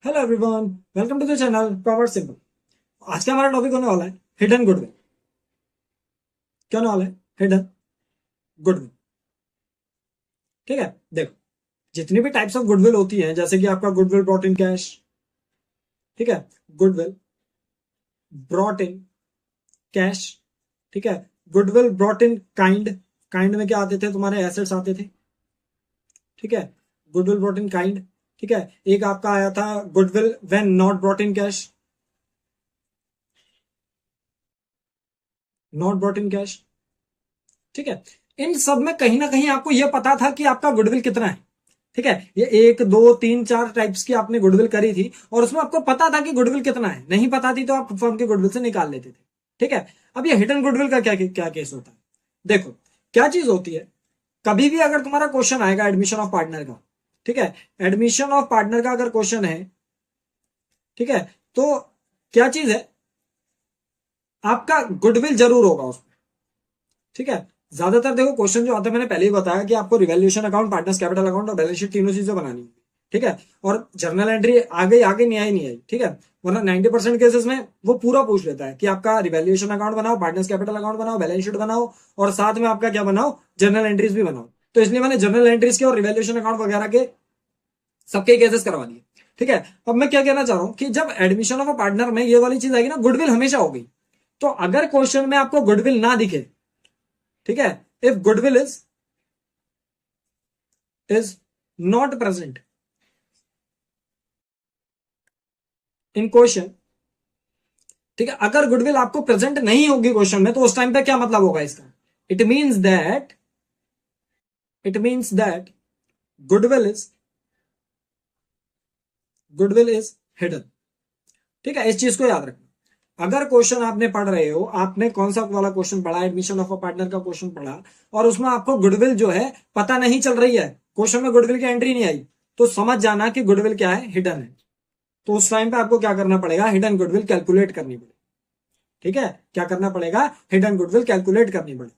Hello everyone, welcome to the channel power simple. आज का हमारा टॉपिक होने वाला है हिडन गुडविल। क्या होने वाला है? Hidden goodwill. ठीक है, देखो, जितनी भी टाइप्स ऑफ गुडविल होती है, जैसे कि आपका गुडविल ब्रॉट इन कैश, ठीक है, गुडविल ब्रॉट इन कैश, ठीक है, goodwill brought in kind. Kind में क्या आते थे? तुम्हारे एसेट्स आते थे, ठीक है, गुडविल ब्रॉट इन काइंड। ठीक है, एक आपका आया था goodwill when not brought in cash, not brought in cash. ठीक है, इन सब में कहीं ना कहीं आपको यह पता था कि आपका गुडविल कितना है। ठीक है, ये एक दो तीन चार टाइप्स की आपने गुडविल करी थी और उसमें आपको पता था कि गुडविल कितना है। नहीं पता थी तो आप फर्म के गुडविल से निकाल लेते थे। ठीक है, अब ये हिडन गुडविल का क्या क्या केस होता है? देखो, क्या चीज होती है, कभी भी अगर तुम्हारा क्वेश्चन आएगा एडमिशन ऑफ पार्टनर का, ठीक है, एडमिशन ऑफ पार्टनर का अगर क्वेश्चन है, ठीक है, तो क्या चीज है, आपका गुडविल जरूर होगा उसमें। ठीक है, ज्यादातर देखो क्वेश्चन जो आता है, मैंने पहले ही बताया कि आपको revaluation account, partners capital account और बैलेंस शीट तीनों चीजें बनानी है। ठीक है, और जर्नल एंट्री आगे आगे नहीं आई नहीं आई। ठीक है, वरना 90% केसेस में वो पूरा पूछ लेता है कि आपका रिवैल्यूएशन अकाउंट बनाओ, पार्टनर्स कैपिटल अकाउंट बनाओ, बैलेंस शीट बनाओ और साथ में आपका क्या बनाओ, जर्नल एंट्रीज भी बनाओ। तो इसलिए मैंने जर्नल एंट्रीज के और रिवैल्यूएशन अकाउंट वगैरह के सबके केसेस करवा दिए। ठीक है, अब मैं क्या कहना चाह रहा हूं कि जब एडमिशन ऑफ अ पार्टनर में ये वाली चीज आएगी ना, गुडविल हमेशा होगी। तो अगर क्वेश्चन में आपको गुडविल ना दिखे, ठीक है, if goodwill is not present in question, ठीक है, अगर गुडविल आपको प्रेजेंट नहीं होगी क्वेश्चन में, तो उस टाइम पे क्या मतलब होगा इसका? It means that it means that goodwill is goodwill is hidden. ठीक है, इस चीज को याद रखना। अगर क्वेश्चन आपने पढ़ रहे हो, आपने कौन सा वाला क्वेश्चन पढ़ा, एडमिशन ऑफ अ पार्टनर का क्वेश्चन पढ़ा, और उसमें आपको गुडविल जो है पता नहीं चल रही है, क्वेश्चन में गुडविल की एंट्री नहीं आई, तो समझ जाना कि गुडविल क्या है, हिडन है। तो उस टाइम पे आपको क्या करना पड़ेगा, हिडन गुडविल कैलकुलेट करनी पड़ेगी। ठीक है, क्या करना पड़ेगा, हिडन गुडविल कैलकुलेट करनी पड़ेगी।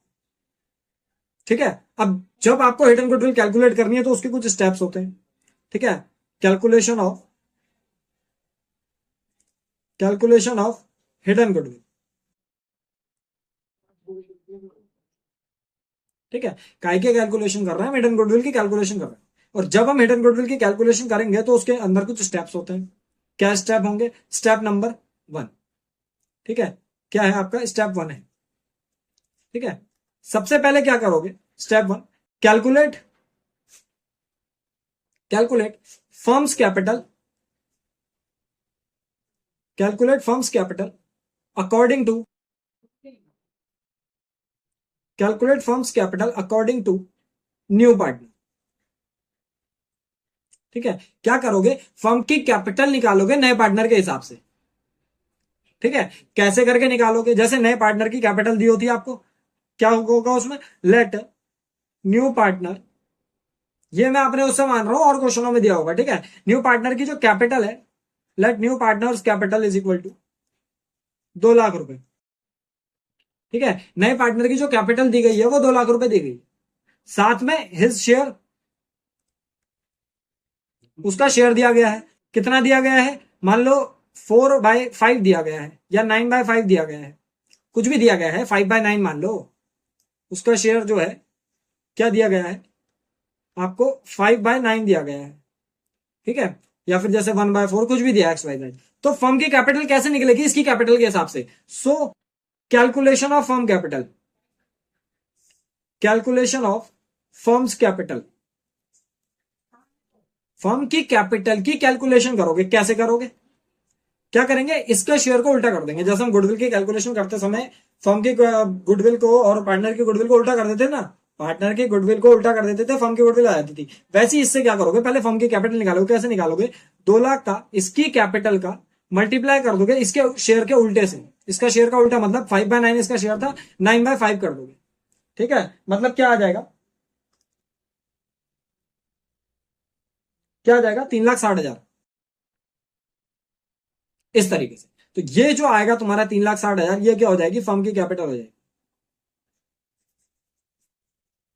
ठीक है, अब जब आपको हिडन गुडविल कैलकुलेट करनी है तो उसके कुछ स्टेप्स होते हैं। ठीक है, calculation of calculation of hidden goodwill. ठीक है, काय के कैलकुलेशन कर रहे हैं, हम हिडन गुडविल की कैलकुलेशन कर रहे हैं। और जब हम हिडन गुडविल की कैलकुलेशन करेंगे तो उसके अंदर कुछ स्टेप्स होते हैं। क्या स्टेप होंगे? Step number 1। ठीक है, क्या है आपका स्टेप 1 है। ठीक है, सबसे पहले क्या करोगे? Step 1, calculate calculate firm's capital, calculate firm's capital according to calculate firm's capital according to new partner. ठीक है, क्या करोगे, फर्म की कैपिटल निकालोगे नए पार्टनर के हिसाब से। ठीक है, कैसे करके निकालोगे? जैसे नए पार्टनर की कैपिटल दी होती है आपको, क्या होगा उसमें, लेट न्यू पार्टनर, ये मैं अपने उससे मान रहा हूं और क्वेश्चनों में दिया होगा। ठीक है, न्यू पार्टनर की जो कैपिटल है, let new partners capital is equal to 2 lakh रुपए। ठीक है, नए पार्टनर की जो कैपिटल दी गई है वो 2 लाख रुपए दी गई, साथ में हिज शेयर, उसका शेयर दिया गया है। कितना दिया गया है? मान लो 4/5 दिया गया है या 9/5 दिया गया है, कुछ भी दिया गया है, 5/9 मान लो। उसका शेयर जो है, क्या दिया गया है आपको, 5/9 दिया गया है। ठीक है, या फिर जैसे 1/4 कुछ भी दिया, XYZ। तो फर्म की कैपिटल कैसे निकलेगी? इसकी कैपिटल के हिसाब से। So calculation of firm capital, calculation of firm's capital, firm की कैपिटल की कैलकुलेशन करोगे। कैसे करोगे? क्या करेंगे, इसका शेयर को उल्टा कर देंगे। जैसे हम गुडविल की कैलकुलेशन करते समय फर्म की गुडविल को और पार्टनर की गुडविल को उल्टा कर देते ना, पार्टनर की गुडविल को उल्टा कर देते थे, फर्म की गुडविल आ जाती थी। वैसे ही इससे क्या करोगे, पहले फर्म की कैपिटल निकालोगे। कैसे निकालोगे? 2 लाख का इसकी कैपिटल का मल्टीप्लाई कर दोगे इसके शेयर के उल्टे से। इसका शेयर का उल्टा मतलब 5/9 इसका शेयर था, 9/5 कर दोगे। ठीक है, मतलब क्या आ जाएगा, क्या आ जाएगा, 3,60,000। इस तरीके से। तो ये जो आएगा तुम्हारा 3,60,000, ये क्या हो जाएगी, फर्म की कैपिटल हो जाएगी।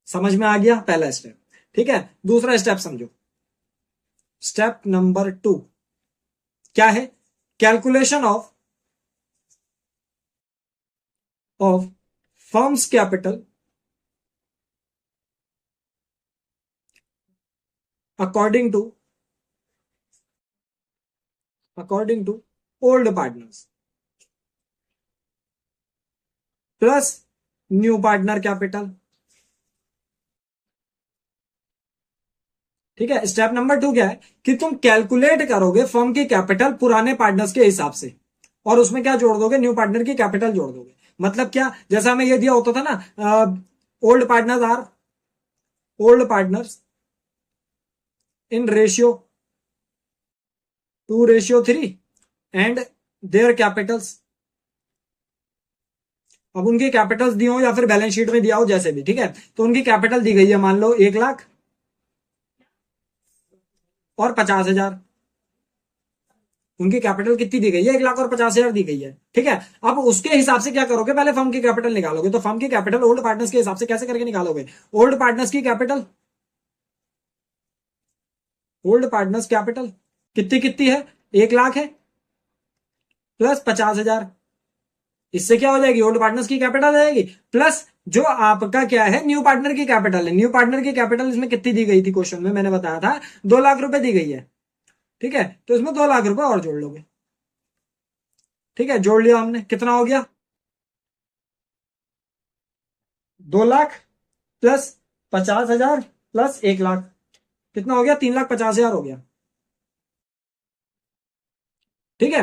समझ में आ गया पहला स्टेप? ठीक है, दूसरा स्टेप समझो, स्टेप नंबर 2। क्या है? Calculation of firm's capital according to old partners plus new partner capital. ठीक है, स्टेप नंबर 2 क्या है कि तुम कैलकुलेट करोगे फर्म की कैपिटल पुराने पार्टनर्स के हिसाब से, और उसमें क्या जोड़ दोगे? न्यू पार्टनर की कैपिटल जोड़ दोगे। मतलब क्या, जैसा हमें ये दिया होता था ना, old partners are old partners in ratio 2:3 and their capitals. अब उनकी कैपिटल्स दी हो या फिर बैलेंस शीट में दिया हो, जैसे भी, ठीक है, तो उनकी कैपिटल दी गई है, मान लो 1,00,000 और 50,000। उनकी कैपिटल कितनी दी गई है? 1,00,000 और 50,000 दी गई है। ठीक है, अब उसके हिसाब से क्या करोगे? पहले फर्म की कैपिटल निकालोगे। तो फर्म की कैपिटल ओल्ड पार्टनर्स के हिसाब से कैसे करके निकालोगे? ओल्ड पार्टनर्स की कैपिटल, ओल्ड पार्टनर्स कैपिटल कितनी कितनी है? 1,00,000 है प्लस 50,000। इससे क्या हो जाएगी? ओल्ड पार्टनर्स की कैपिटल आ जाएगी प्लस जो आपका क्या है, न्यू पार्टनर की कैपिटल है। न्यू पार्टनर की कैपिटल इसमें कितनी दी गई थी? क्वेश्चन में मैंने बताया था 2,00,000 रुपए दी गई है। ठीक है, तो इसमें 2,00,000 रुपए और जोड़ लोगे। ठीक है, जोड़ लिया हमने, कितना हो गया? 2,00,000 प्लस 50,000 प्लस 1,00,000, कितना हो गया? 3,50,000 हो गया। ठीक है,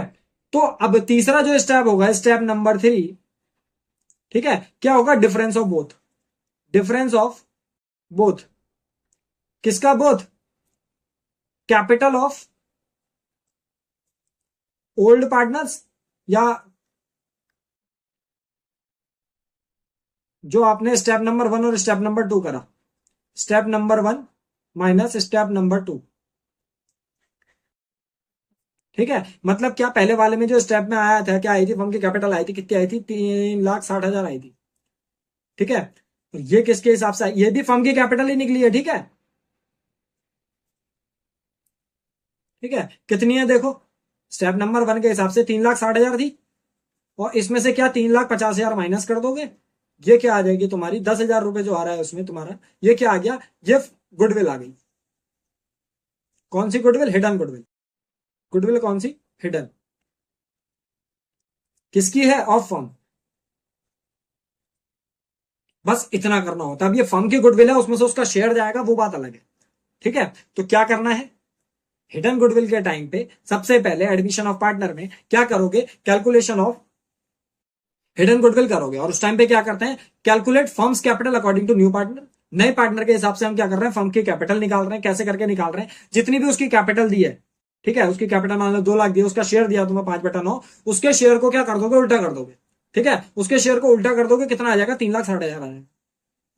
तो अब तीसरा जो स्टेप होगा, स्टेप नंबर 3, ठीक है, क्या होगा? Difference of both. Difference of both किसका? Both capital of old partners या जो आपने स्टेप नंबर 1 और स्टेप नंबर 2 करा, step number 1 minus step number 2। ठीक है, मतलब क्या, पहले वाले में जो स्टेप में आया था, क्या आई थी? फर्म की कैपिटल आई थी, कितनी आई थी? 3,60,000 आई थी। ठीक है, तो ये किसके हिसाब से आई? ये भी फर्म की कैपिटल ही निकली है। ठीक है, ठीक है, कितनी है देखो, स्टेप नंबर 1 के हिसाब से 3,60,000 थी, और इसमें से क्या 3,50,000 माइनस कर दोगे, ये क्या आ जाएगी तुम्हारी? 10,000 रुपए जो आ रहा है उसमें तुम्हारा, ये क्या आ गया? ये गुडविल आ गई। कौन सी गुडविल? Hidden goodwill. गुडविल कौन सी? हिडन। किसकी है? Of firm. बस इतना करना होता है। अब ये फर्म की गुडविल है, उसमें से उसका शेयर जाएगा, वो बात अलग है। ठीक है, तो क्या करना है? हिडन गुडविल के टाइम पे सबसे पहले एडमिशन ऑफ पार्टनर में क्या करोगे? कैलकुलेशन ऑफ हिडन गुडविल करोगे, और उस टाइम पे क्या करते हैं? Calculate firm's capital according to new partner. नए पार्टनर के हिसाब से हम क्या कर रहे हैं? फर्म की कैपिटल निकाल रहे हैं। कैसे करके निकाल रहे हैं? जितनी भी उसकी कैपिटल दी है, ठीक है, उसकी कैपिटल मान लो 2,00,000 दी, उसका शेयर दिया तुम्हें 5/9, उसके शेयर को क्या कर दोगे? उल्टा कर दोगे। ठीक है, उसके शेयर को उल्टा कर दोगे, कितना आ जाएगा? 3,60,000 आ जाएगा।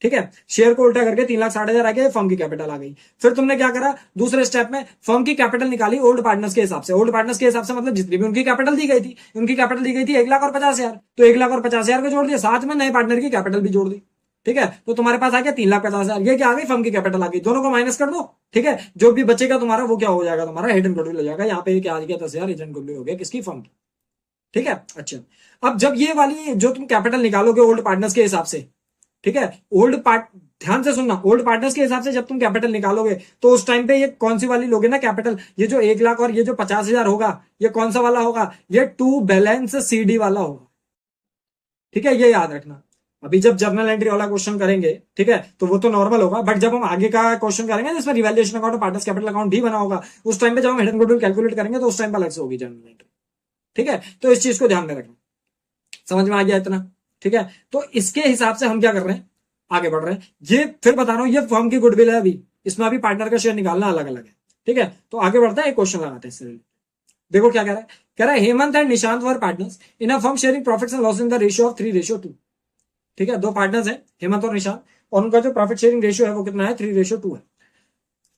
ठीक है, शेयर को उल्टा करके 3,60,000 आ गया, फर्म की कैपिटल आ गई। फिर तुमने क्या करा? दूसरे स्टेप में फर्म की कैपिटल निकाली ओल्ड पार्टनर्स के हिसाब से। ओल्ड पार्टनर्स के हिसाब से मतलब जितनी भी उनकी कैपिटल दी गई थी, उनकी कैपिटल दी गई थी 1,00,000 और 50,000, तो 1,00,000 और 50,000 को जोड़ दिया, साथ में नए पार्टनर की कैपिटल भी जोड़ दी। ठीक है, तो तुम्हारे पास आ गया 3,50,000। ये क्या आ गई? फर्म की कैपिटल आ गई। दोनों को माइनस कर दो। ठीक है, जो भी बचेगा तुम्हारा वो क्या हो जाएगा? तुम्हारा हिडन गुडविल हो जाएगा। यहाँ पे क्या आ गया? 10,000 हिडन गुडविल हो गया, किसकी? फर्म की। ठीक है, अच्छा, अब जब ये वाली जो तुम कैपिटल निकालोगे ओल्ड पार्टनर्स के हिसाब से, ठीक है, ओल्ड पार्ट ध्यान से सुनना, ओल्ड पार्टनर्स के हिसाब से जब तुम कैपिटल निकालोगे, तो उस टाइम पे ये कौन सी वाली लोगे ना कैपिटल? ये जो 1,00,000 और ये जो 50,000 होगा, ये कौन सा वाला होगा? ये टू बैलेंस सीडी वाला होगा। ठीक है, ये याद रखना। अभी जब जर्नल एंट्री वाला क्वेश्चन करेंगे, ठीक है, तो वो तो नॉर्मल होगा, बट जब हम आगे का क्वेश्चन करेंगे जिसमें रिवैल्यूएशन अकाउंट और पार्टनर्स कैपिटल अकाउंट भी बना होगा, उस टाइम पे जब हम हिडन गुडविल कैलकुलेट करेंगे, तो उस टाइम पे अलग से होगी जर्नल एंट्री। ठीक है, तो इस चीज को ध्यान में रखना। समझ में आ गया इतना? ठीक है, तो इसके हिसाब से हम क्या कर रहे हैं? आगे बढ़ रहे हैं। ये फिर बता रहा हूं, ये फर्म की गुडविल है, अभी इसमें अभी पार्टनर का शेयर निकालना अलग अलग है। ठीक है, तो आगे बढ़ता है, एक क्वेश्चन लगाते हैं। देखो क्या कह रहा है? कह रहा है Hemant and Nishant were partners in a firm sharing profits and loss in the ratio of 3:2। ठीक है, दो पार्टनर्स हैं, हेमंत और निशांत, और उनका जो प्रॉफिट शेयरिंग रेशियो है वो कितना है? 3:2 है।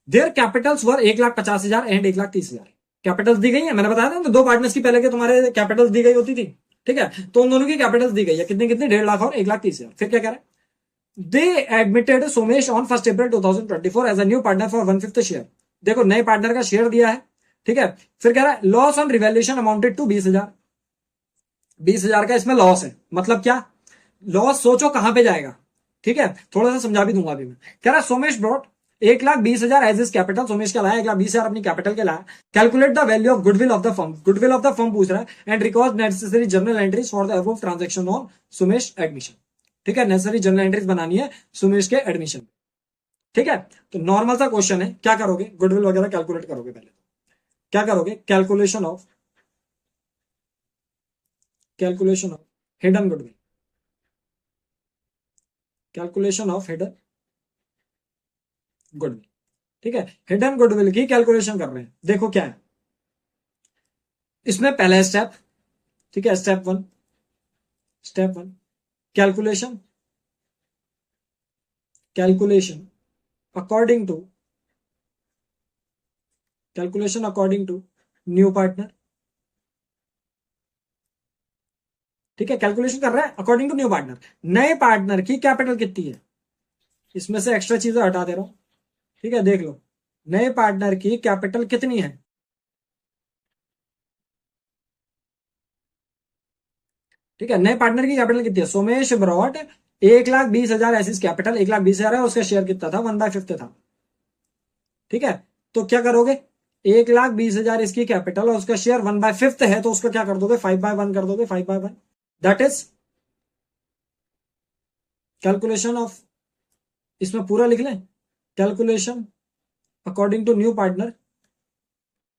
Their capitals were 1,50,000 and 1,30,000। Capitals दी गई है, मैंने बताया था ना, दो पार्टनर्स की पहले के तुम्हारे कैपिटल्स दी गई होती थी। ठीक है, तो उन दोनों की कैपिटल्स दी गई है, कितनी कितनी? 1,50,000 और 1,30,000। फिर क्या कह रहा है? They admitted Somesh on 1 April 2024 as a new partner for 1/5 share. देखो, नए पार्टनर का शेयर दिया है, ठीक है। फिर कह रहा है loss on revaluation amounted to 20,000। 20,000 का इसमें लॉस है, मतलब क्या लॉस, सोचो कहां पे जाएगा। ठीक है, थोड़ा सा समझा भी दूंगा अभी मैं। कह रहा है Somesh brought 1,20,000 as is capital. Somesh क्या लाया, 1,20,000 अपनी कैपिटल के लाया। Calculate the value of goodwill of the firm, goodwill of the firm पूछ रहा है। And record necessary journal entries for the above transaction on Sumesh admission. ठीक है, नेसेसरी जर्नल एंट्रीज बनानी है सुमेश के एडमिशन। ठीक है, तो नॉर्मल सा क्वेश्चन है, क्या करोगे, गुडविल वगैरह कैलकुलेट करोगे। पहले क्या करोगे, calculation of hidden goodwill, calculation of hidden goodwill. ठीक है, हिडन गुडविल की कैलकुलेशन कर रहे हैं। देखो क्या है इसमें, पहला स्टेप, ठीक है, step one calculation according to new partner. ठीक है, कैलकुलेशन कर रहा है अकॉर्डिंग टू न्यू पार्टनर। नए पार्टनर की कैपिटल कितनी है, इसमें से एक्स्ट्रा चीजें हटा दे रहा हूं। ठीक है, देख लो नए पार्टनर की कैपिटल कितनी है। ठीक है, नए पार्टनर की कैपिटल कितनी है, सोमेश ब्रॉट 1,20,000 ऐसी कैपिटल, 1,20,000 है, उसका शेयर कितना था, 1/5 था। ठीक है, तो क्या करोगे, 1,20,000 इसकी कैपिटल और उसका शेयर 1/5 है, तो उसका क्या कर दोगे, 5/1 कर दोगे, 5/1। दैट इज कैलकुलेशन ऑफ, इसमें पूरा लिख लें, calculation according to new partner.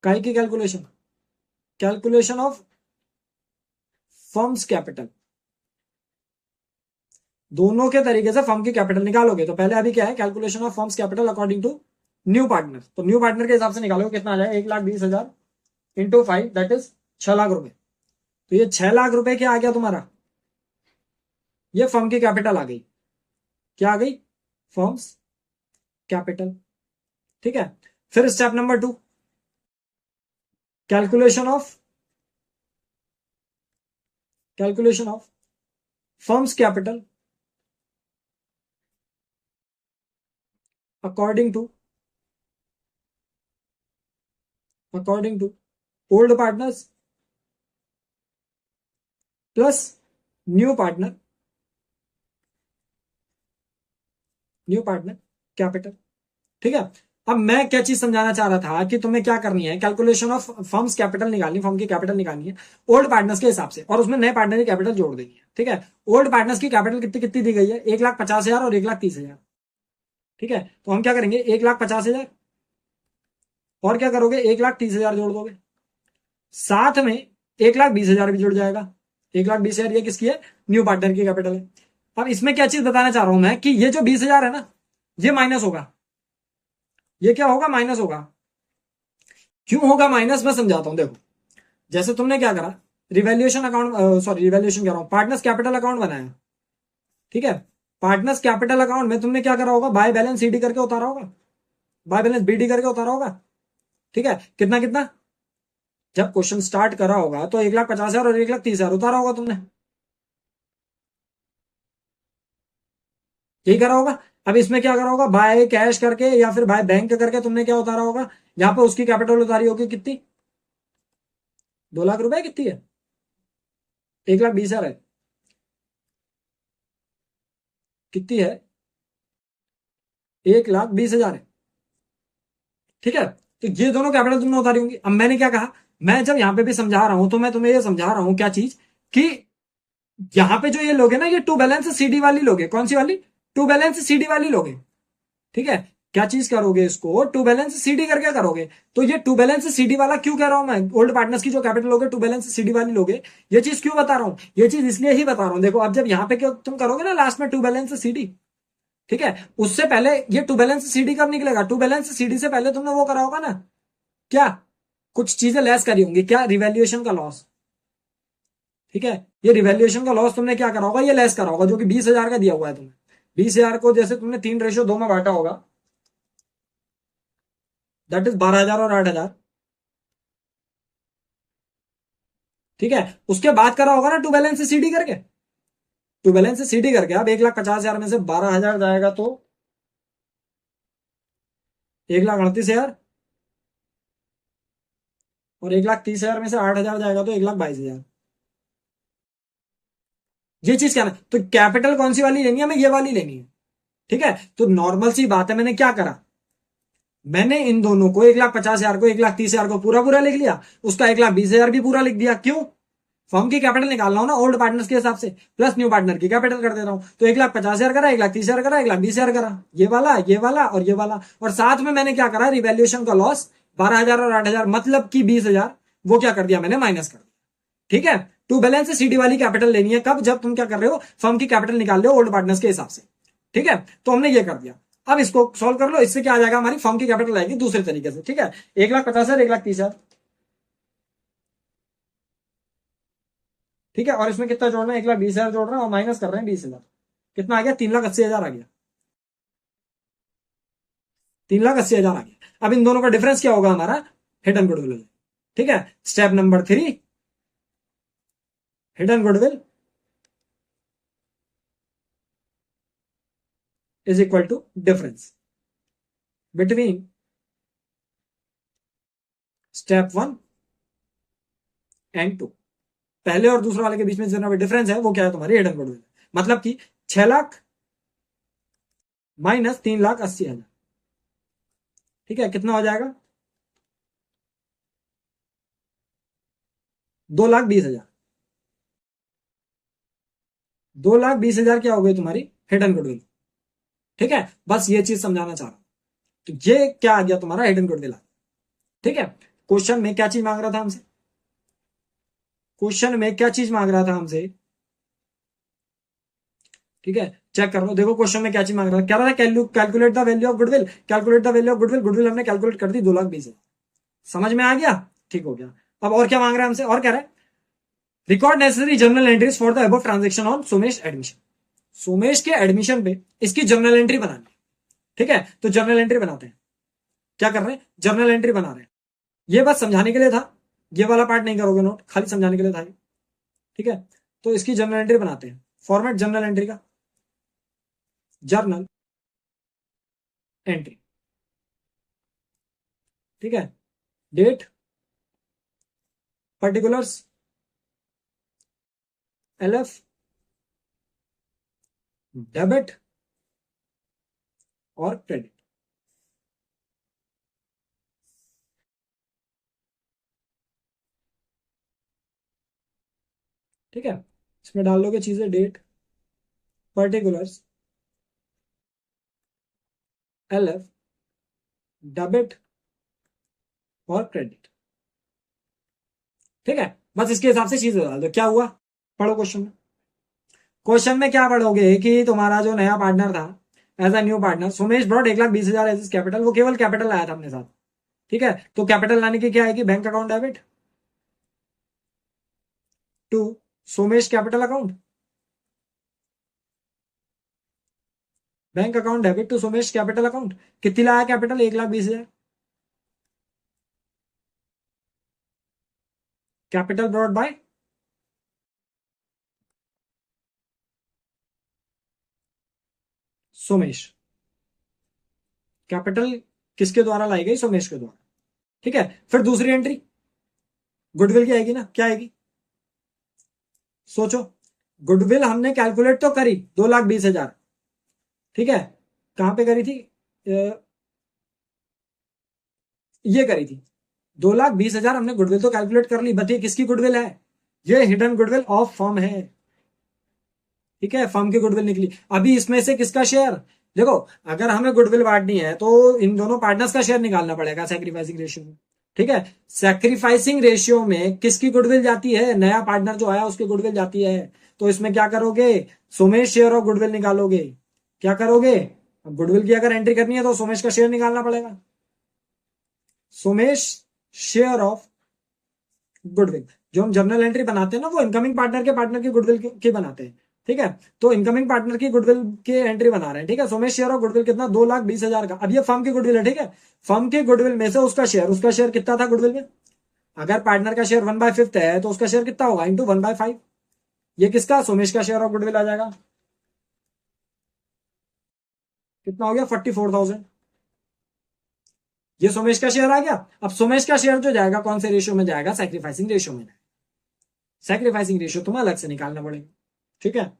काई की कैलकुलेशन ऑफ फर्म्स कैपिटल। दोनों के तरीके से फर्म की कैपिटल निकालोगे। तो पहले अभी क्या है, calculation of firm's capital according to new partner. तो न्यू पार्टनर के हिसाब से निकालोगे, कितना आ जाए, 1,20,000 इंटू 5, दैट इज 6 लाख रुपए। तो ये 6 लाख रुपए क्या आ गया तुम्हारा, ये फर्म की कैपिटल आ गई। क्या आ गई, फर्म्स कैपिटल। ठीक है, फिर step number 2, calculation of firm's capital according to old partners plus new partner capital. ठीक है, अब मैं क्या चीज समझाना चाह रहा था कि तुम्हें क्या करनी है, कैलकुलेशन ऑफ फर्म्स कैपिटल निकालनी, फर्म की कैपिटल निकालनी है ओल्ड पार्टनर्स के हिसाब से, और उसमें नए पार्टनर की कैपिटल जोड़ देनी है। ठीक है, ओल्ड पार्टनर्स की कैपिटल कितनी कितनी दी गई है, 1,50,000 और 1,30,000। ठीक है, तो हम क्या करेंगे, 1,50,000 और क्या करोगे, 1,30,000 जोड़ दोगे, साथ में 1,20,000 भी जुड़ जाएगा। 1,20,000 ये किसकी है, न्यू पार्टनर की कैपिटल है। अब इसमें क्या चीज बताना चाह रहा हूं मैं, कि ये जो 20,000 है ना, ये माइनस होगा। ये क्या होगा, माइनस होगा। क्यों होगा माइनस, मैं समझाता हूं। देखो, जैसे तुमने क्या करा, रिवैल्यूएशन अकाउंट, सॉरी रिवैल्यूएशन कह रहा हूं, पार्टनर्स कैपिटल अकाउंट बनाया। ठीक है, पार्टनर्स कैपिटल अकाउंट में तुमने क्या करा होगा, बाय बैलेंस सीडी करके उतारा होगा, बाय बैलेंस बीडी करके उतारा होगा। ठीक है, कितना कितना, जब क्वेश्चन स्टार्ट करा होगा तो 1,50,000 और 1,30,000 उतारा होगा तुमने, यही करा होगा। अब इसमें क्या करा होगा, बाय कैश करके या फिर बाय बैंक करके तुमने क्या उतारा होगा, यहां पे उसकी कैपिटल उतारी होगी कितनी, 2 लाख रुपए, कितनी है, 1,20,000 है, कितनी है, 1,20,000 है। ठीक है, तो ये दोनों कैपिटल तुमने उतारी होंगी। अब मैंने क्या कहा, मैं जब यहां पे भी समझा रहा हूं तो मैं तुम्हें ये समझा रहा हूं क्या चीज, कि यहां पे जो ये लोग है ना, ये टू बैलेंस सीडी वाली लोग है। कौन सी वाली, टू बैलेंस सीडी वाली लोग है। ठीक है, क्या चीज करोगे, इसको टू बैलेंस सीडी करके करोगे। तो ये टू बैलेंस सीडी वाला क्यों कह रहा हूं मैं, ओल्ड पार्टनर्स की जो कैपिटल लोगे टू बैलेंस सीडी वाली लोगे, ये चीज क्यों बता रहा हूं, ये चीज इसलिए ही बता रहा हूं। देखो, अब जब यहां पे तुम करोगे ना लास्ट में टू बैलेंस सीडी, ठीक है, उससे पहले ये टू बैलेंस सीडी कब निकलेगा, टू बैलेंस सीडी से पहले तुमने वो करा होगा ना, क्या कुछ चीजें लेस करी होंगी, क्या रिवैल्यूएशन का लॉस। ठीक है, ये रिवैल्यूएशन का लॉस तुमने क्या करा होगा, ये लेस करा होगा, जो कि 20,000 का दिया हुआ है तुम्हें। 20,000 को जैसे तुमने 3:2 में बांटा होगा, दैट इज 12,000 और 8,000। ठीक है, उसके बाद करा होगा ना टू बैलेंस सीडी करके, टू बैलेंस सीडी करके अब 1,50,000 में से 12,000 जाएगा तो 1,38,000। और 1,30,000 में से 8,000 जाएगा तो 1,22,000। ये चीज क्या है, तो कैपिटल कौन सी वाली लेनी है, हमें ये वाली लेनी है। ठीक है, तो नॉर्मल सी बात है, मैंने क्या करा, मैंने इन दोनों को 1,50,000 को 1,30,000 को पूरा पूरा लिख लिया, उसका 1,20,000 भी पूरा लिख दिया। क्यों, फर्म की कैपिटल निकाल रहा हूं ना ओल्ड पार्टनर्स के हिसाब से, प्लस न्यू पार्टनर की कैपिटल कर दे रहा हूं। तो 1,50,000 करा, 1,30,000 करा, 1,20,000 करा, ये वाला और ये वाला। और साथ में मैंने क्या करा, रिवैल्यूएशन का लॉस 12,000 और 8,000 मतलब कि 20,000, वो क्या कर दिया मैंने, माइनस कर दिया। ठीक है, टू बैलेंस से सीडी वाली कैपिटल लेनी है कब, जब तुम क्या कर रहे हो, फर्म की कैपिटल निकाल रहे हो ओल्ड पार्टनर्स के हिसाब से। ठीक है, तो हमने ये कर दिया। अब इसको सॉल्व कर लो, इससे क्या आ जाएगा, हमारी फर्म की कैपिटल आएगी दूसरे तरीके से। ठीक है, 1,50,000 1,30,000। ठीक है, और इसमें कितना जोड़ना है, 1,20,000 जोड़ रहे हैं और माइनस कर रहे हैं 20,000। कितना आ गया, 3,80,000 आ गया, 3,80,000 आ गया। अब इन दोनों का डिफरेंस क्या होगा, हमारा हिडन गुडविल हो जाएगा। ठीक है, step number 3, hidden goodwill is equal to difference between step 1 and 2। पहले और दूसरे वाले के बीच में जितना भी डिफरेंस है वो क्या है, तुम्हारी हिडन गुडविल। मतलब कि 6 लाख माइनस 3,80,000। ठीक है, कितना हो जाएगा, 2,20,000। 2,20,000 क्या हो गई तुम्हारी हिडन गुडविल। ठीक है, बस ये चीज समझाना चाह रहा हूं। तो ये क्या आ गया तुम्हारा हिडन गुडविल आ गया। ठीक है, क्वेश्चन में क्या चीज मांग रहा था हमसे, क्वेश्चन में क्या चीज मांग रहा था हमसे। ठीक है, चेक कर लो, देखो क्वेश्चन में क्या चीज मांग रहा था, क्या रहा था, calculate the value of goodwill. Calculate the value of goodwill, goodwill हमने कैलकुलेट कर दी 2,20,000। समझ में आ गया, ठीक हो गया। अब और क्या मांग रहा है हमसे, और कह रहा है record necessary journal entries for the above transaction on Sumesh admission. Sumesh के एडमिशन पे इसकी जर्नल एंट्री बनानी। ठीक है, तो जर्नल एंट्री बनाते हैं, क्या कर रहे हैं, जर्नल एंट्री बना रहे हैं। ये बस समझाने के लिए था, ये वाला पार्ट नहीं करोगे नोट, खाली समझाने के लिए था। ठीक है, तो इसकी जर्नल एंट्री बनाते हैं, फॉर्मेट जर्नल एंट्री का, जर्नल एंट्री। ठीक है, डेट, पर्टिकुलर्स, एलएफ, डेबिट और क्रेडिट। ठीक है, इसमें डाल दोगे चीजें, डेट, पर्टिकुलर्स, एलएफ, डेबिट और क्रेडिट। ठीक है, बस इसके हिसाब से चीजें डाल दो। क्या हुआ, पढ़ो क्वेश्चन में। क्वेश्चन में क्या पढ़ोगे कि तुम्हारा जो नया पार्टनर था, as a new partner Sumesh brought 1,20,000 as capital, वो केवल कैपिटल लाया था अपने साथ। ठीक है, तो कैपिटल लाने की क्या आएगी, bank account debit to Sumesh capital account, bank account debit to Sumesh capital account. कितनी लाया capital, 1,20,000। Capital brought by Somesh, capital किसके द्वारा लाई गई, सोमेश के द्वारा। ठीक है, फिर दूसरी एंट्री गुडविल की आएगी ना, क्या आएगी, सोचो। गुडविल हमने कैलकुलेट तो करी 2,20,000। ठीक है, कहां पे करी थी, ये करी थी 2,20,000 हमने गुडविल तो कैलकुलेट कर ली। बताइए किसकी गुडविल है, ये हिडन गुडविल ऑफ फर्म है। ठीक है, फर्म की गुडविल निकली। अभी इसमें से किसका शेयर, देखो अगर हमें गुडविल बांटनी है तो इन दोनों पार्टनर्स का शेयर निकालना पड़ेगा सैक्रिफाइसिंग रेशियो में। ठीक है, सैक्रिफाइसिंग रेशियो में किसकी गुडविल जाती है, नया पार्टनर जो आया उसकी गुडविल जाती है। तो इसमें क्या करोगे, सुमेश शेयर ऑफ गुडविल निकालोगे। क्या करोगे, अब गुडविल की अगर एंट्री करनी है तो सुमेश का शेयर निकालना पड़ेगा, सुमेश शेयर ऑफ गुडविल। जो हम जर्नल एंट्री बनाते हैं ना वो इनकमिंग पार्टनर की गुडविल की बनाते हैं। ठीक है, तो इनकमिंग पार्टनर की गुडविल की एंट्री बना रहे हैं। ठीक है, सोमेश शेयर ऑफ गुडविल कितना, 2,20,000 का। अब ये फर्म की गुडविल है। ठीक है, फर्म की गुडविल में से उसका शेयर कितना था गुडविल में, अगर पार्टनर का शेयर 1/5 है तो उसका शेयर कितना होगा, इंटू 1/5। ये किसका, सोमेश का शेयर ऑफ गुडविल आ जाएगा, कितना हो गया, 44,000। ये सोमेश का शेयर आ गया। अब सोमेश का शेयर जो जाएगा कौन से रेशियो में जाएगा, सैक्रिफाइसिंग रेशियो में। सैक्रिफाइसिंग रेशियो तुम्हें अलग से निकालना पड़ेगा, ठीक है।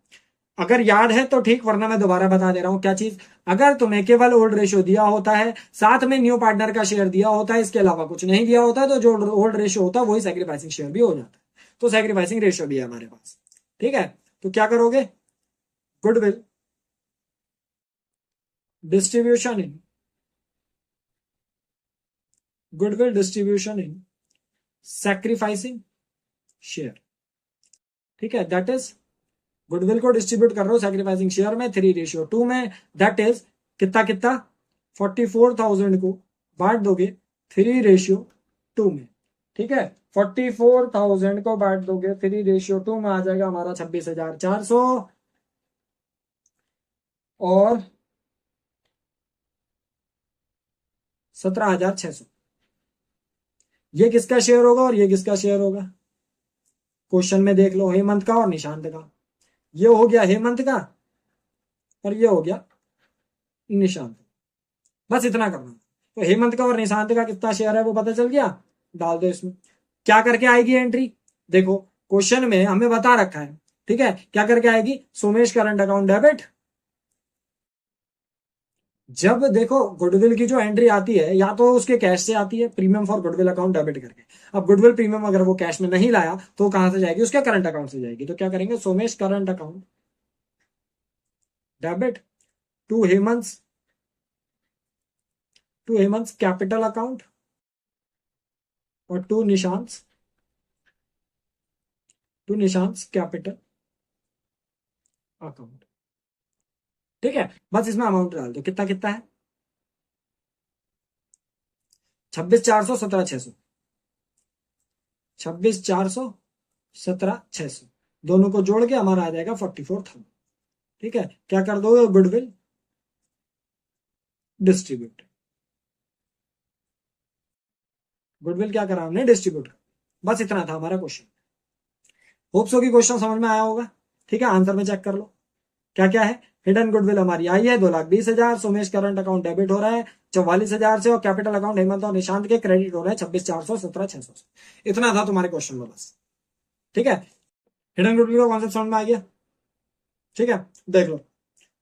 अगर याद है तो ठीक, वरना मैं दोबारा बता दे रहा हूं क्या चीज। अगर तुम्हें केवल ओल्ड रेशियो दिया होता है, साथ में न्यू पार्टनर का शेयर दिया होता है, इसके अलावा कुछ नहीं दिया होता है, तो जो ओल्ड रेशियो होता है वही सैक्रिफाइसिंग शेयर भी हो जाता है। तो सैक्रिफाइसिंग रेशियो भी है हमारे पास, ठीक है। तो क्या करोगे, goodwill distribution in sacrificing share, ठीक है। दैट इज गुडविल को डिस्ट्रीब्यूट कर रहे हो सैक्रिफाइसिंग शेयर में 3:2 में। दैट इज कितना कितना, 44,000 को बांट दोगे 3:2 में, ठीक है। 44,000 को बांट दोगे 3:2 में, आ जाएगा हमारा 26,400 और 17,600। ये किसका शेयर होगा और ये किसका शेयर होगा, क्वेश्चन में देख लो, हेमंत का और निशांत का। ये हो गया हेमंत का और ये हो गया निशांत। बस इतना करना। तो हेमंत का और निशांत का कितना शेयर है वो पता चल गया, डाल दो इसमें। क्या करके आएगी एंट्री, देखो क्वेश्चन में हमें बता रखा है, ठीक है। क्या करके आएगी, सोमेश करंट अकाउंट डेबिट। जब देखो गुडविल की जो एंट्री आती है, या तो उसके कैश से आती है, premium for goodwill account debit करके। अब गुडविल प्रीमियम अगर वो कैश में नहीं लाया तो कहां से जाएगी, उसके करंट अकाउंट से जाएगी। तो क्या करेंगे, Somesh current account debit to Hemant capital account और टू निशांत कैपिटल अकाउंट, ठीक है। बस इसमें अमाउंट डाल दो, कितना कितना है, 26,400 17,600, 26,400 17,600, दोनों को जोड़ के हमारा आ जाएगा 44,000, ठीक है। क्या कर दो, गुडविल डिस्ट्रीब्यूट, गुडविल क्या करा हमने, डिस्ट्रीब्यूट। बस इतना था हमारा क्वेश्चन। होप सो की क्वेश्चन समझ में आया होगा, ठीक है। आंसर में चेक कर लो क्या क्या है। हिडन गुडविल हमारी आई है 2,20,000, सोमेश करंट अकाउंट डेबिट हो रहा है 44,000 से, और कैपिटल अकाउंट हेमंत और निशांत के क्रेडिट हो रहा है 26,400 17,600 से। इतना था तुम्हारे क्वेश्चन में बस, ठीक है। हिडन गुडविल का कॉन्सेप्ट समझ में आ गया, ठीक है। देख लो,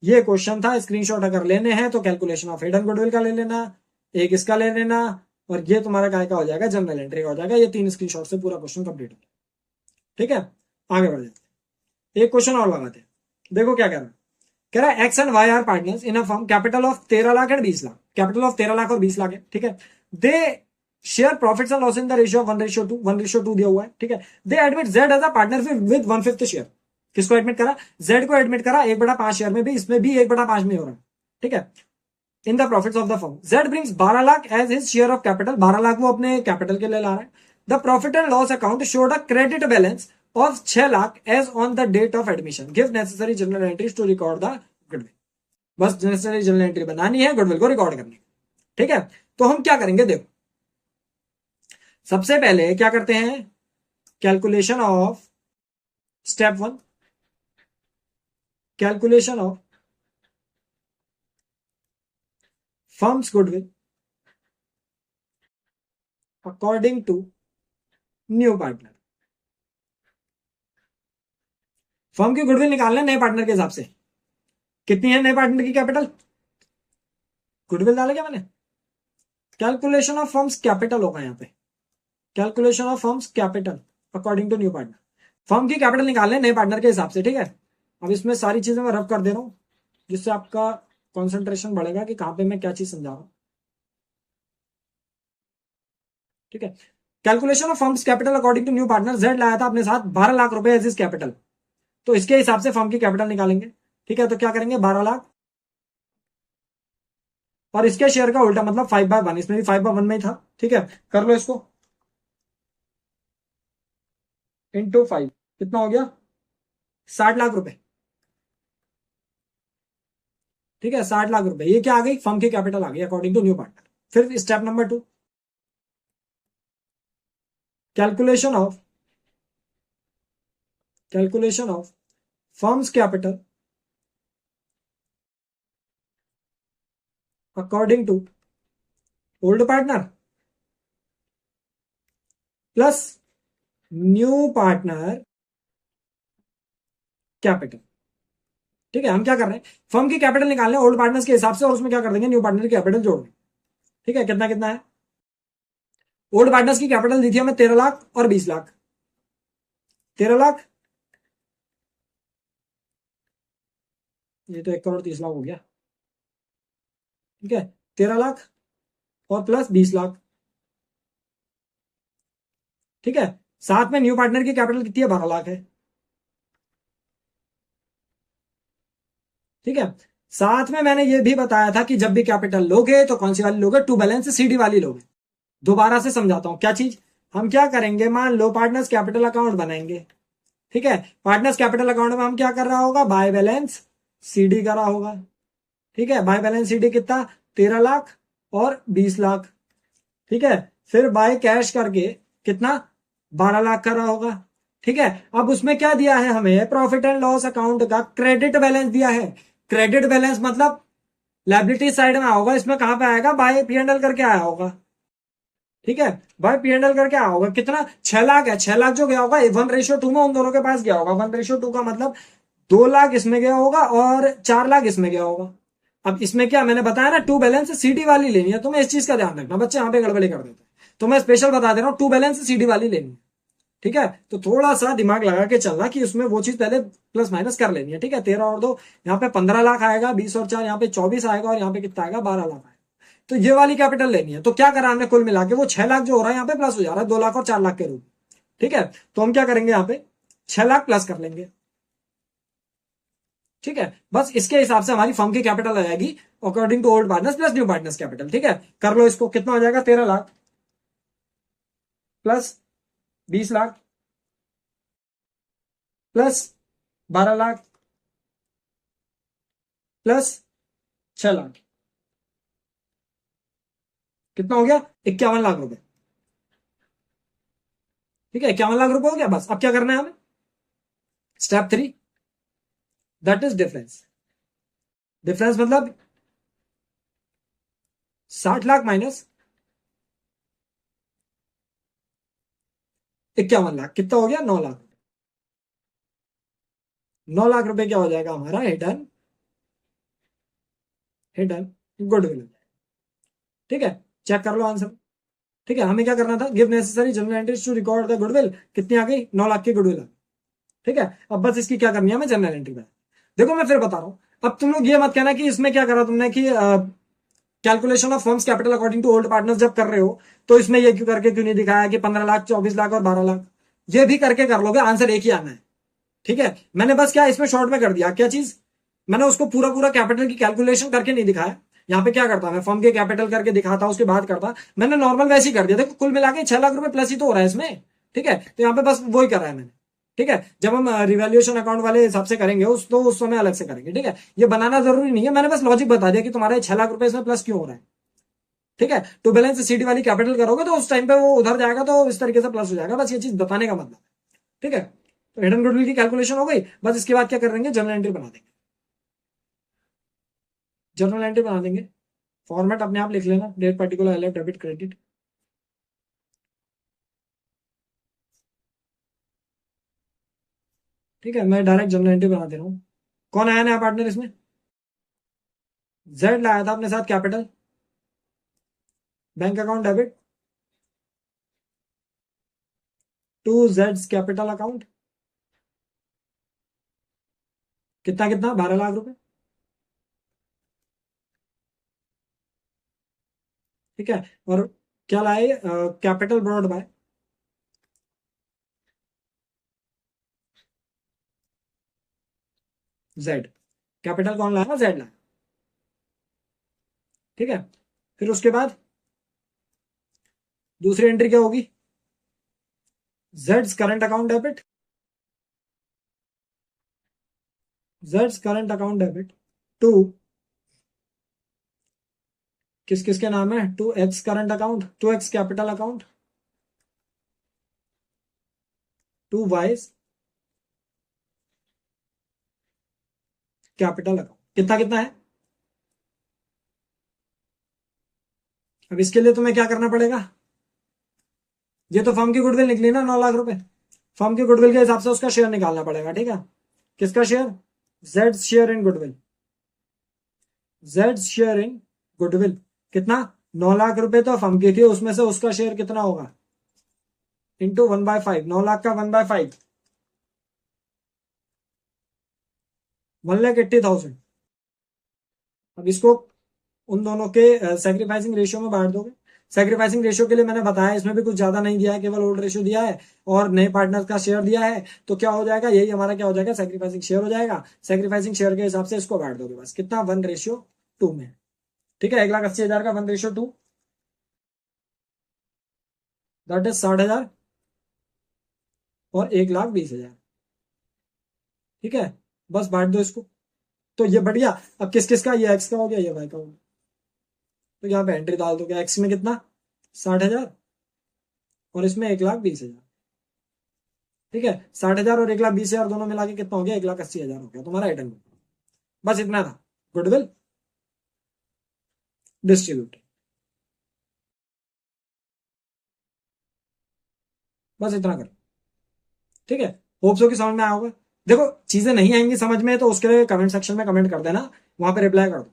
ये क्वेश्चन था, स्क्रीनशॉट अगर लेने हैं तो कैलकुलेशन ऑफ हिडन गुडविल का ले लेना, एक इसका ले लेना, और ये तुम्हारा काय का हो जाएगा, जनरल एंट्री का हो जाएगा। ये 3 स्क्रीनशॉट से पूरा क्वेश्चन कंप्लीट हो गया, ठीक है। आगे बढ़ जाते, एक क्वेश्चन और लगाते हैं। देखो क्या कह रहा है, कह रहा है X and Y are partners in a firm, capital of 13 lakh and 20 lakh, capital of 13 lakh और 20 लाख है, ठीक है। They share profits and loss in the ratio of 1:2, 1:2 दिया हुआ है, ठीक है। They admit Z as a partner with 1/5 share. किसको एडमिट करा, जेड को एडमिट करा 1/5 शेयर में भी, इसमें भी 1/5 में हो रहा है, ठीक है। In the profits of the firm, Z brings 12 lakh as his share of capital, 12 lakh वो अपने कैपिटल के लिए ला रहा है। The profit and loss account showed a credit balance of 6 lakh as on the date of admission, give necessary journal entries to record the goodwill. बस necessary journal entry बनानी है, गुडविल को रिकॉर्ड करनी, ठीक है। तो हम क्या करेंगे, देखो सबसे पहले क्या करते हैं, calculation of step 1, calculation of firm's goodwill according to new partner. Firm की गुडविल निकालना है नए पार्टनर के हिसाब से। कितनी है नए पार्टनर की कैपिटल, गुडविल डाला क्या मैंने, कैलकुलेशन ऑफ फर्म्स कैपिटल होगा यहाँ पे, calculation of firm's capital according to new partner. Firm की कैपिटल निकालने नए पार्टनर के हिसाब से, ठीक है। अब इसमें सारी चीजें मैं रब कर दे रहा हूं, जिससे आपका कंसंट्रेशन बढ़ेगा कि कहां पे मैं क्या चीज समझा रहा हूं, ठीक है। Calculation of firm's capital according to new partner, Z लाया था अपने साथ 12 लाख रुपए एज इज कैपिटल, तो इसके हिसाब से फर्म की कैपिटल निकालेंगे, ठीक है। तो क्या करेंगे, 12 लाख और इसके शेयर का उल्टा मतलब 5/1, इसमें भी 5/1 में ही था, ठीक है। कर लो इसको इंटू 5, कितना हो गया, 60 लाख रुपए, ठीक है। 60 लाख रुपए, ये क्या आ गई, फर्म की कैपिटल आ गई अकॉर्डिंग टू न्यू पार्टनर। फिर step number 2, calculation of firm's capital according to old partner plus new partner capital. ठीक है, हम क्या कर रहे हैं, फर्म की कैपिटल निकालने ओल्ड पार्टनर्स के हिसाब से, और उसमें क्या कर देंगे, न्यू पार्टनर की कैपिटल जोड़ देंगे। ठीक है, कितना कितना है, ओल्ड पार्टनर्स की कैपिटल दी थी हमें 13 लाख और 20 लाख। 13 लाख, ये तो 1 करोड़ 30 लाख हो गया। ठीक है, 13 लाख और प्लस 20 लाख। ठीक है, साथ में न्यू पार्टनर की कैपिटल कितनी है, 12 लाख है। ठीक है, साथ में मैंने ये भी बताया था कि जब भी कैपिटल लोगे तो कौन सी वाली लोगे, टू बैलेंस सीडी वाली लोगे। दोबारा से समझाता हूं क्या चीज। हम क्या करेंगे, मान लो पार्टनर्स कैपिटल अकाउंट बनाएंगे। ठीक है, पार्टनर्स कैपिटल अकाउंट में हम क्या कर रहा होगा, बाय बैलेंस सीडी करा होगा। ठीक है, बाय बैलेंस सीडी कितना, 13 लाख और 20 लाख। ठीक है, फिर बाय कैश करके कितना, 12 लाख करा होगा। ठीक है, अब उसमें क्या दिया है हमें, प्रॉफिट एंड लॉस अकाउंट का क्रेडिट बैलेंस दिया है। क्रेडिट बैलेंस मतलब लाइबिलिटी साइड में होगा, इसमें कहां पे आएगा, बाय पीएनएल करके आया होगा। ठीक है, बाय पीएनएल करके आया होगा, कितना, 6 लाख है। 6 लाख जो गया होगा 1:2 में उन दोनों के पास गया होगा। 1:2 का मतलब 2 लाख इसमें गया होगा और 4 लाख इसमें गया होगा। अब इसमें क्या मैंने बताया ना, टू बैलेंस सीडी वाली लेनी है, तुम्हें इस चीज का ध्यान रखना, बच्चे यहाँ पे गड़बड़ी कर देते हैं। तो मैं स्पेशल बता दे रहा हूँ, टू बैलेंस सीडी वाली लेनी है। ठीक है, तो थोड़ा सा दिमाग लगा के चलना कि उसमें वो चीज पहले प्लस माइनस कर लेनी है। ठीक है, 13 और 2 यहाँ पे 15 लाख आएगा, 20 और 4 यहाँ पे 24 आएगा, और यहाँ पे कितना आएगा, 12 लाख आएगा। तो ये वाली कैपिटल लेनी है। तो क्या करा हमने, कुल मिला के वो 6 लाख जो हो रहा है यहाँ पे प्लस हो जा रहा है, 2 लाख और 4 लाख के रूप में। ठीक है, तो हम क्या करेंगे, यहाँ पे 6 लाख प्लस कर लेंगे। ठीक है, बस इसके हिसाब से हमारी फर्म की कैपिटल आ जाएगी according to old partners plus new partners capital. ठीक है, कर लो इसको, कितना हो जाएगा, 13 lakh plus 20 lakh plus 12 lakh plus 6 lakh. कितना हो गया, 51 लाख रुपए। ठीक है, 51 लाख रुपए हो गया। बस अब क्या करना है हमें, step 3, that is difference. Difference मतलब 60 लाख माइनस 51 लाख, कितना हो गया, 9 लाख। 9 लाख रुपए क्या हो जाएगा हमारा, हिडन, हिडन गुडविल। ठीक है, चेक कर लो आंसर। ठीक है, हमें क्या करना था, give necessary journal entries to record the goodwill. कितनी आ गई, 9 लाख की गुडविल। ठीक है, अब बस इसकी क्या करनी है हमें, जनरल एंट्री में। देखो मैं फिर बता रहा हूं, अब तुम लोग ये मत कहना कि इसमें क्या करा तुमने कि calculation of firm's capital according to old partners जब कर रहे हो तो इसमें ये क्यों करके क्यों नहीं दिखाया कि 15 लाख, 24 लाख और 12 लाख। ये भी करके कर लोगे, आंसर एक ही आना है। ठीक है, मैंने बस क्या इसमें शॉर्ट में कर दिया, क्या चीज, मैंने उसको पूरा पूरा कैपिटल की कैलकुलेशन करके नहीं दिखाया। यहाँ पे क्या करता, मैं फर्म के कैपिटल करके दिखाता, उसके बाद करता। मैंने नॉर्मल वैसे ही कर दिया, देखो कुल मिला के 6 लाख रुपए प्लस ही तो हो रहा है इसमें। ठीक है, तो यहाँ पे बस वही कर रहा है मैंने। ठीक है, जब हम रिवैल्यूएशन अकाउंट वाले हिसाब से करेंगे उस समय अलग से करेंगे। ठीक है, ये बनाना जरूरी नहीं है, मैंने बस लॉजिक बता दिया कि तुम्हारे 6 लाख रुपए इसमें प्लस क्यों हो रहा है। ठीक है, टू बैलेंस सीडी वाली कैपिटल करोगे तो उस टाइम पे वो उधर जाएगा, तो इस तरीके से प्लस हो जाएगा, बस ये चीज बताने का मतलब। ठीक है, तो हिडन गुडविल की कैलकुलेशन हो गई। बस इसके बाद क्या कर देंगे, जनरल एंट्री बना देंगे। जनरल एंट्री बना देंगे, फॉर्मेट अपने आप लिख लेना, date particular LF debit credit. ठीक है, मैं डायरेक्ट जनरल एंट्री बना दे रहा हूँ। कौन आया नया पार्टनर इसमें, जेड लाया था अपने साथ capital, bank account debit to Z capital account. कितना कितना, 12 लाख रुपए। ठीक है, और क्या लाए, capital brought bye Z. Capital कौन लाया, जेड लाया। ठीक है, फिर उसके बाद दूसरी एंट्री क्या होगी, Jades current account debit, Jades current account debit to, किस किस के नाम है, to x current account, to x capital account, to wise capital account. कितना कितना है, अब इसके लिए तुम्हें क्या करना पड़ेगा, ये तो फर्म की गुडविल निकली ना 9 लाख रुपए, फर्म की गुडविल के हिसाब से उसका शेयर निकालना पड़ेगा। ठीक है, किसका share, Z share in goodwill, Z share in goodwill कितना, 9 लाख रुपए तो फर्म की थी, उसमें से उसका शेयर कितना होगा, इंटू 1/5, 9 लाख का 1/5, 1,80,000। अब इसको उन दोनों के सेक्रीफाइसिंग रेशियो में बांट दोगे। सेक्रीफाइसिंग रेशियो के लिए मैंने बताया, इसमें भी कुछ ज्यादा नहीं दिया है, केवल ओल्ड रेशियो दिया है और नए पार्टनर का शेयर दिया है। तो क्या हो जाएगा, यही हमारा क्या हो जाएगा, सेक्रीफाइसिंग शेयर हो जाएगा। सेक्रीफाइसिंग शेयर के हिसाब से इसको बांट दोगे बस, कितना, 1:2 में। ठीक है, 1,80,000 का 1:2, दैट इज 60,000 और 1,20,000। ठीक है, बस बांट दो इसको, तो ये बढ़िया। अब किस किस का, ये एक्स का हो गया, ये वाई का हो गया, तो यहाँ पे एंट्री डाल दोगे, एक्स में कितना, 60,000 और इसमें 1,20,000। ठीक है, 60,000 और 1,20,000 दोनों मिला के कितना हो गया, 1,80,000 हो गया तुम्हारा आइटम। बस इतना था, गुडविल डिस्ट्रीब्यूट, बस इतना कर। ठीक है, होप सो कि समझ में आया होगा। देखो चीजें नहीं आएंगी समझ में तो उसके लिए कमेंट सेक्शन में कमेंट कर देना, वहां पे रिप्लाई कर दो।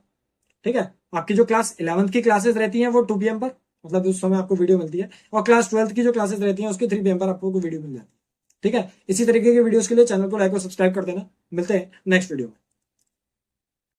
ठीक है, आपकी जो क्लास 11th की क्लासेस रहती हैं वो 2 PM पर, मतलब उस समय आपको वीडियो मिलती है, और क्लास 12th की जो क्लासेस रहती हैं उसकी 3 PM पर आपको वीडियो मिल जाती है। ठीक है, इसी तरीके की वीडियोस के लिए चैनल को लाइक और सब्सक्राइब कर देना। मिलते हैं नेक्स्ट वीडियो में।